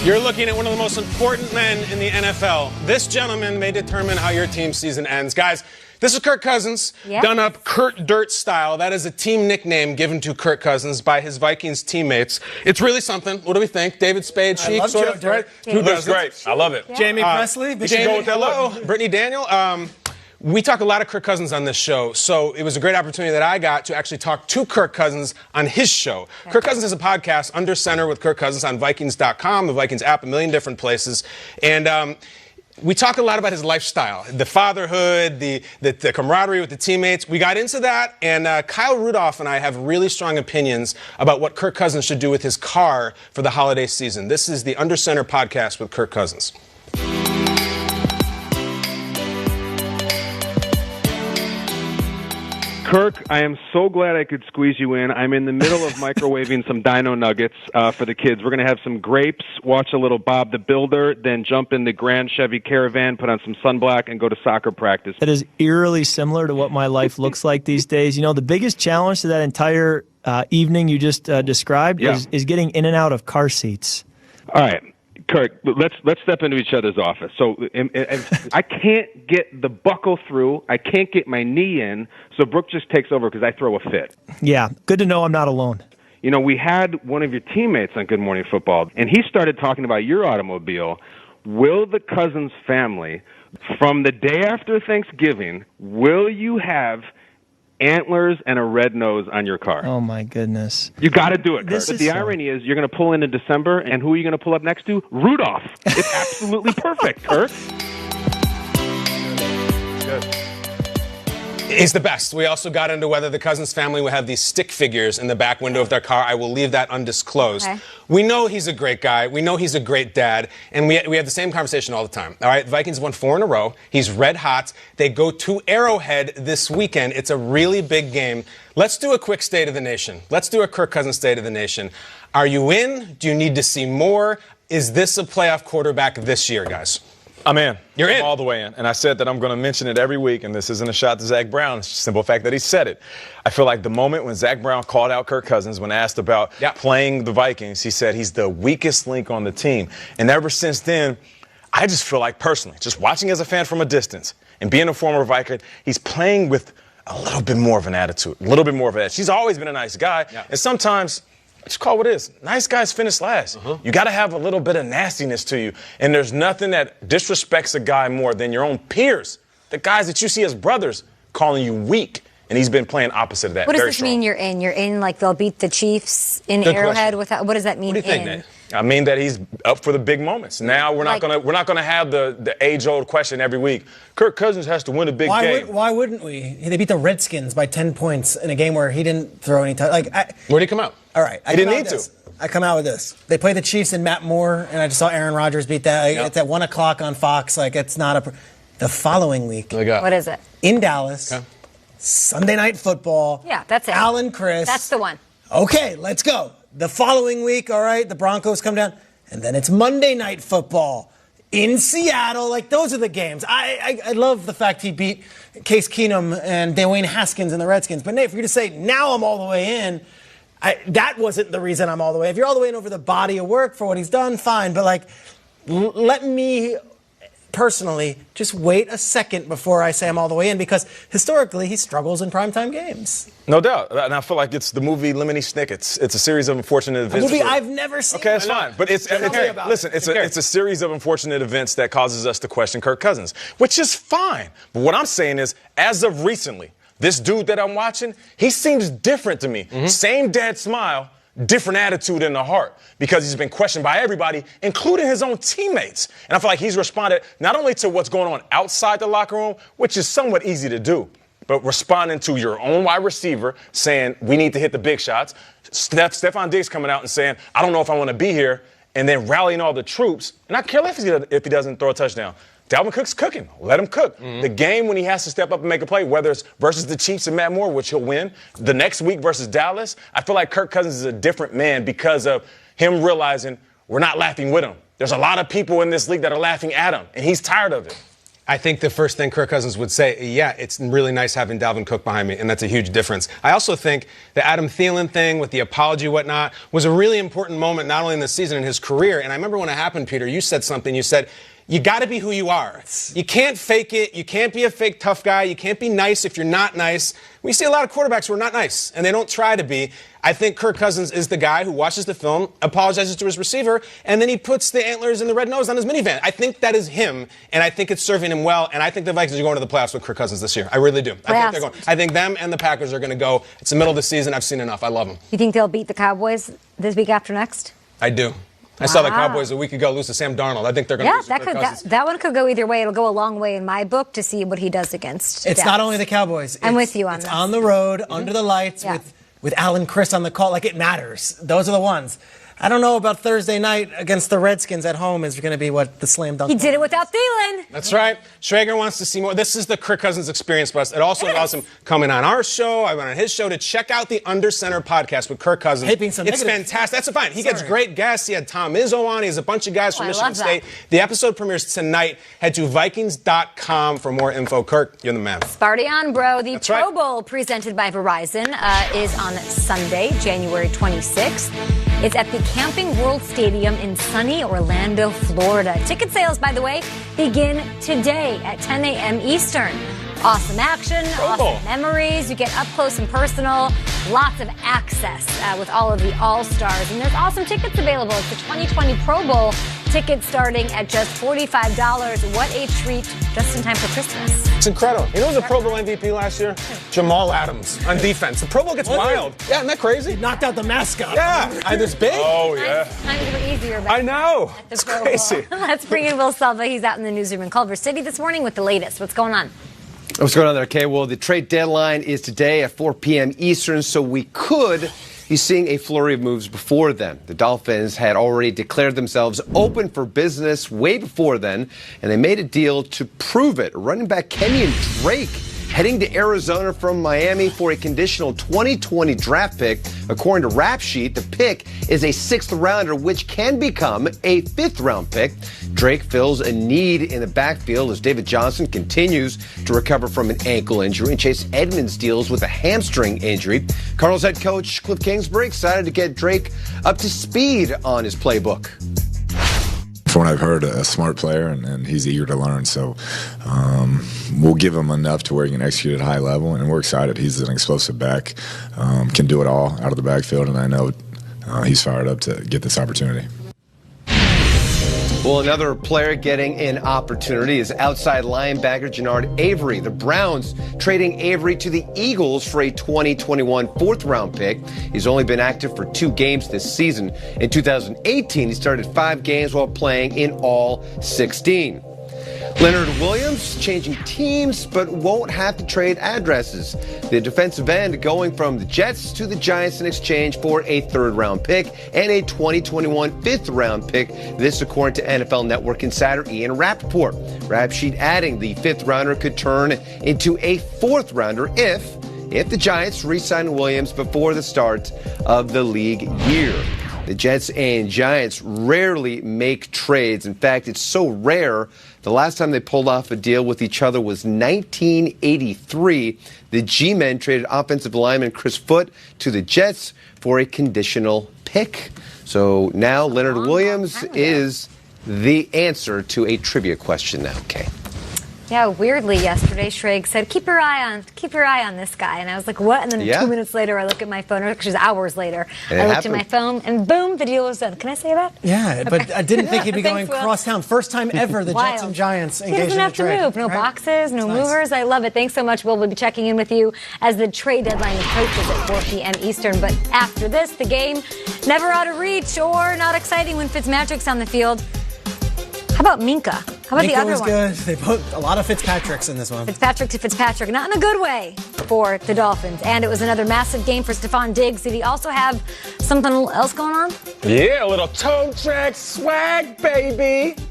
You're looking at one of the most important men in the NFL. This gentleman may determine how your team season ends. Guys, this is Kirk Cousins, done up Kurt Dirt style. That is a team nickname given to Kirk Cousins by his Vikings teammates. It's really something. What do we think? David Spade, chic, sort of, right? Who looks great. I love it. Yeah. Jamie Presley. Jamie, hello. Brittany Daniel. We talk a lot of Kirk Cousins on this show, so it was a great opportunity that I got to actually talk to Kirk Cousins on his show. Okay. Kirk Cousins has a podcast, Under Center with Kirk Cousins, on Vikings.com, the Vikings app, a million different places. And we talk a lot about his lifestyle, the fatherhood, the camaraderie with the teammates. We got into that, and Kyle Rudolph and I have really strong opinions about what Kirk Cousins should do with his car for the holiday season. This is the Under Center podcast with Kirk Cousins. Kirk, I am so glad I could squeeze you in. I'm in the middle of microwaving some dino nuggets for the kids. We're going to have some grapes, watch a little Bob the Builder, then jump in the Grand Chevy Caravan, put on some sunblock, and go to soccer practice. That is eerily similar to what my life looks like these days. You know, the biggest challenge to that entire evening you just described is getting in and out of car seats. All right. Kirk, let's step into each other's office. So I can't get the buckle through. I can't get my knee in. So Brooke just takes over because I throw a fit. Yeah, good to know I'm not alone. You know, we had one of your teammates on Good Morning Football, and he started talking about your automobile. Will the Cousins family, from the day after Thanksgiving, will you have antlers and a red nose on your car? Oh, my goodness. You got to do it, Kurt. But the irony is you're going to pull in December, and who are you going to pull up next to? Rudolph. It's absolutely perfect, Kurt. Good. He's the best. We also got into whether the Cousins family will have these stick figures in the back window of their car. I will leave that undisclosed. Okay. We know he's a great guy. We know he's a great dad. And we have the same conversation all the time. All right, the Vikings won 4 in a row. He's red hot. They go to Arrowhead this weekend. It's a really big game. Let's do a quick State of the Nation. Let's do a Kirk Cousins State of the Nation. Are you in? Do you need to see more? Is this a playoff quarterback this year, guys? I'm in. You're in. I'm all the way in. And I said that I'm going to mention it every week, and this isn't a shot to Zach Brown. It's just the simple fact that he said it. I feel like the moment when Zach Brown called out Kirk Cousins when asked about playing the Vikings, he said he's the weakest link on the team. And ever since then, I just feel like personally, just watching as a fan from a distance and being a former Viking, he's playing with a little bit more of an attitude, a little bit more of an edge. He's always been a nice guy. Yeah. And sometimes, just call what it is. Nice guys finish last. You got to have a little bit of nastiness to you. And there's nothing that disrespects a guy more than your own peers, the guys that you see as brothers, calling you weak. And he's been playing opposite of that. What does this mean you're in? You're in like they'll beat the Chiefs in Arrowhead? What does that mean? What do you think, Nate? I mean that he's up for the big moments. Now we're not gonna have the age-old question every week. Kirk Cousins has to win a big game. Why wouldn't we? They beat the Redskins by 10 points in a game where he didn't throw any time. Where'd he come out? All right, he didn't need to. I come out with this. They play the Chiefs and Matt Moore, and I just saw Aaron Rodgers beat that. Yep. It's at 1 o'clock on Fox. It's not the following week. What is it? In Dallas. Okay. Sunday Night Football. Yeah, that's it. Alan Chris. That's the one. Okay, let's go. The following week, all right, the Broncos come down. And then it's Monday Night Football in Seattle. Those are the games. I love the fact he beat Case Keenum and Dwayne Haskins and the Redskins. But, Nate, for you to say, now I'm all the way in, that wasn't the reason I'm all the way. If you're all the way in over the body of work for what he's done, fine. But, let me personally just wait a second before I say I'm all the way in, because historically he struggles in primetime games. No doubt. And I feel like it's the movie Lemony Snicket. It's a series of unfortunate events. A movie I've never seen. Okay, it's fine. But it's a series of unfortunate events that causes us to question Kirk Cousins, which is fine. But what I'm saying is, as of recently, this dude that I'm watching, he seems different to me. Same dead smile, different attitude in the heart, because he's been questioned by everybody, including his own teammates. And I feel like he's responded not only to what's going on outside the locker room, which is somewhat easy to do, but responding to your own wide receiver saying, we need to hit the big shots. Stephon Diggs coming out and saying, I don't know if I want to be here, and then rallying all the troops. And I care less if he doesn't throw a touchdown. Dalvin Cook's cooking. Let him cook. The game when he has to step up and make a play, whether it's versus the Chiefs and Matt Moore, which he'll win, the next week versus Dallas, I feel like Kirk Cousins is a different man because of him realizing we're not laughing with him. There's a lot of people in this league that are laughing at him, and he's tired of it. I think the first thing Kirk Cousins would say, yeah, it's really nice having Dalvin Cook behind me, and that's a huge difference. I also think the Adam Thielen thing with the apology, whatnot, was a really important moment, not only in the season, in his career. And I remember when it happened, Peter, you said something. You said, you got to be who you are. You can't fake it. You can't be a fake tough guy. You can't be nice if you're not nice. We see a lot of quarterbacks who are not nice, and they don't try to be. I think Kirk Cousins is the guy who watches the film, apologizes to his receiver, and then he puts the antlers and the red nose on his minivan. I think that is him, and I think it's serving him well, and I think the Vikings are going to the playoffs with Kirk Cousins this year. I really do. I think they're going. I think them and the Packers are going to go. It's the middle of the season. I've seen enough. I love them. You think they'll beat the Cowboys this week after next? I do. I saw the Cowboys a week ago lose to Sam Darnold. I think they're going to lose to Kirk Cousins. That one could go either way. It'll go a long way in my book to see what he does against It's Dallas. not only the Cowboys. I'm with you on this. this. It's on the road, under the lights, with Alan Chris on the call. Like, it matters. Those are the ones. I don't know about Thursday night against the Redskins at home is going to be what the slam dunk. He did it without Thielen. That's right. Schrager wants to see more. This is the Kirk Cousins experience for us. It also allows him coming on our show. I went on his show to check out the Under Center podcast with Kirk Cousins. It's fantastic. That's fine. He gets great guests. He had Tom Izzo on. He has a bunch of guys from Michigan State. The episode premieres tonight. Head to Vikings.com for more info. Kirk, you're the man. Party on, bro. The Pro Bowl presented by Verizon is on Sunday, January 26th. It's at the Camping World Stadium in sunny Orlando, Florida. Ticket sales, by the way, begin today at 10 a.m. Eastern. Awesome action, awesome memories. You get up close and personal. Lots of access with all of the All-Stars. And there's awesome tickets available. It's the 2020 Pro Bowl. Tickets starting at just $45. What a treat just in time for Christmas. It's incredible. You know who was a Pro Bowl MVP last year? Jamal Adams on defense. The Pro Bowl gets wild. Yeah, isn't that crazy? He knocked out the mascot. Yeah, and it's big. Oh, yeah. Times were easier. I know. It's crazy. Let's bring in Will Selva. He's out in the newsroom in Culver City this morning with the latest. What's going on? What's going on there, Kay? Well, the trade deadline is today at 4 p.m. Eastern, so we could be seeing a flurry of moves before then. The Dolphins had already declared themselves open for business way before then, and they made a deal to prove it. Running back Kenyon Drake heading to Arizona from Miami for a conditional 2020 draft pick. According to Rap Sheet, the pick is a 6th rounder, which can become a 5th round pick. Drake fills a need in the backfield as David Johnson continues to recover from an ankle injury, and Chase Edmonds deals with a hamstring injury. Cardinals head coach Cliff Kingsbury excited to get Drake up to speed on his playbook. From what I've heard, a smart player, and he's eager to learn. So we'll give him enough to where he can execute at a high level, and we're excited. He's an explosive back, can do it all out of the backfield, and I know he's fired up to get this opportunity. Well, another player getting an opportunity is outside linebacker Jannard Avery. The Browns trading Avery to the Eagles for a 2021 4th-round pick. He's only been active for 2 games this season. In 2018, he started 5 games while playing in all 16. Leonard Williams changing teams, but won't have to trade addresses. The defensive end going from the Jets to the Giants in exchange for a 3rd-round pick and a 2021 5th-round pick. This according to NFL Network insider Ian Rappaport. Rap Sheet adding the 5th-rounder could turn into a 4th-rounder if the Giants re-sign Williams before the start of the league year. The Jets and Giants rarely make trades. In fact, it's so rare, the last time they pulled off a deal with each other was 1983. The G-Men traded offensive lineman Chris Foote to the Jets for a conditional pick. So now Leonard Williams is the answer to a trivia question now, okay? Yeah, weirdly yesterday, Schrag said, keep your eye on this guy. And I was like, what? And then 2 minutes later, I look at my phone, or actually hours later, I looked at my phone, and boom, the deal was done. Can I say that? Yeah, okay. But I didn't think he'd be going cross-town. First time ever the Jets and Giants engaged in a trade. He doesn't have to move. No boxes, no movers. I love it. Thanks so much, Will. We'll be checking in with you as the trade deadline approaches at 4 p.m. Eastern. But after this, the game never out of reach or not exciting when Fitzmagic's on the field. How about Minka? How about Minka the other was one? good. They put a lot of Fitzpatricks in this one. Fitzpatrick to Fitzpatrick, not in a good way for the Dolphins. And it was another massive game for Stephon Diggs. Did he also have something else going on? Yeah, a little toe track swag, baby.